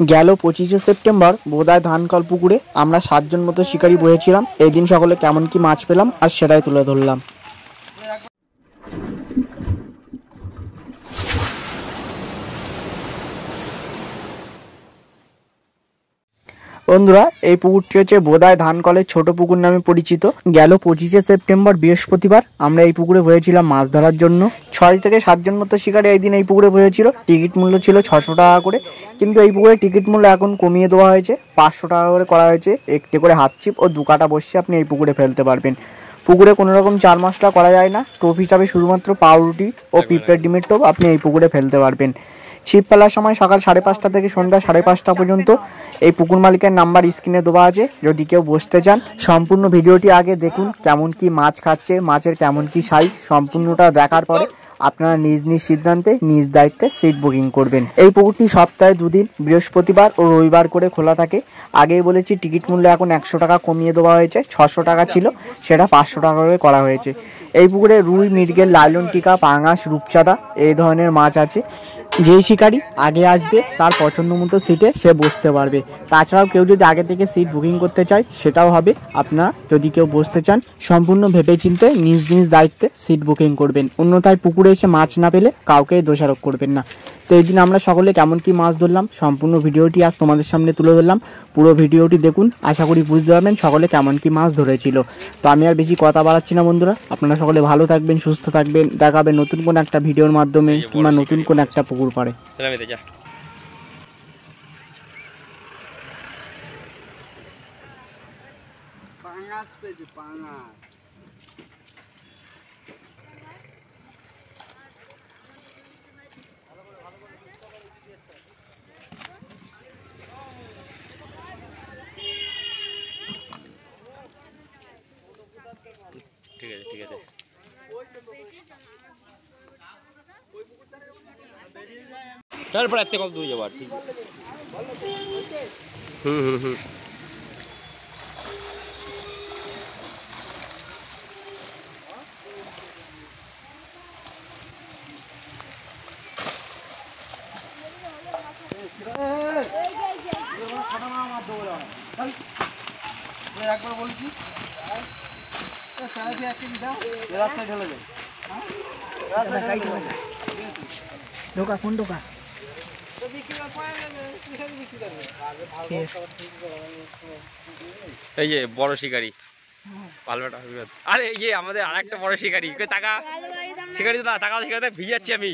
গেল 25শে সেপ্টেম্বর বোদায় ধানকল পুকুরে আমরা 7 জন মতো শিকারী বসেছিলাম। এই দিন সকলে কেমন কি মাছ পেলাম আর সেটাই তুলে ধরলাম। বন্ধুরা, এই পুকুরটি হচ্ছে বোদায় ধানকলের ছোট পুকুর নামে পরিচিত। গেল 25শে সেপ্টেম্বর বৃহস্পতিবার আমরা এই পুকুরে হয়েছিলাম মাছ ধরার জন্য। 6 থেকে 7 জন মতো শিকারী এই দিন এই পুকুরে হয়েছিল। টিকিট মূল্য ছিল 600 টাকা করে, কিন্তু এই পুকুরে টিকিট মূল্য এখন কমিয়ে দেওয়া হয়েছে, 500 টাকা করে করা হয়েছে। একটি করে হাত ছিপ ও 2 কাটা বসে আপনি এই পুকুরে ফেলতে পারবেন। পুকুরে কোনো রকম চার মশলা করা যায় না। টোপ হিসাবে শুধুমাত্র পাউরুটি ও পিঁপড়ের ডিমের টোপ আপনি এই পুকুরে ফেলতে পারবেন। ছিপ ফেলার সময় সকাল 5:30 থেকে সন্ধ্যা 5:30 পর্যন্ত। এই পুকুর মালিকের নাম্বার স্ক্রিনে দেওয়া আছে, যদি কেউ বসতে চান। সম্পূর্ণ ভিডিওটি আগে দেখুন, কেমন কি মাছ খাচ্ছে, মাছের কেমন কি সাইজ, সম্পূর্ণটা দেখার পরে আপনারা নিজ নিজ সিদ্ধান্তে নিজ দায়িত্বে সিট বুকিং করবেন। এই পুকুরটি সপ্তাহে 2 দিন বৃহস্পতিবার ও রবিবার করে খোলা থাকে। আগেই বলেছি টিকিট মূল্য এখন 100 টাকা কমিয়ে দেওয়া হয়েছে। 600 টাকা ছিল, সেটা 500 টাকা করে করা হয়েছে। এই পুকুরে রুই, মৃগেল, লালন টিকা, পাঙাশ, রূপচাঁদা এই ধরনের মাছ আছে। যেই শিকারী আগে আসবে তার পছন্দ মতো সিটে সে বসতে পারবে। তাছাড়াও কেউ যদি আগে থেকে সিট বুকিং করতে চায় সেটাও হবে। আপনারা যদি কেউ বসতে চান সম্পূর্ণ ভেবেচিন্তে নিজ নিজ দায়িত্বে সিট বুকিং করবেন, অন্যথায় পুকুরে এসে মাছ না পেলে কাউকে দোষারোপ করবেন না। তো এই দিন আমরা সকলে কেমন কি মাছ ধরলাম সম্পূর্ণ ভিডিওটি আজ তোমাদের সামনে তুলে ধরলাম। পুরো ভিডিওটি দেখুন, আশা করি বুঝতে পারবেন সকলে কেমন কি মাছ ধরেছিল। তো আমি আর বেশি কথা বাড়াচ্ছি না বন্ধুরা, আপনারা সকলে ভালো থাকবেন, সুস্থ থাকবেন। দেখাবে নতুন কোন একটা ভিডিওর মাধ্যমে কিংবা নতুন কোন একটা পুকুর পাড়ে। ঠিক আছে ঠিক আছে। তারপরে এত কল দুই যাবার ঠিক। হুম একবার বলছি ঢোকা কোন ঢোকা এই যে বড় শিকারি পালবাটা। আরে এই যে আমাদের আরেকটা বড় শিকারি, টাকা শিকারি, টাকা শিকারিতে ভিজে যাচ্ছি আমি।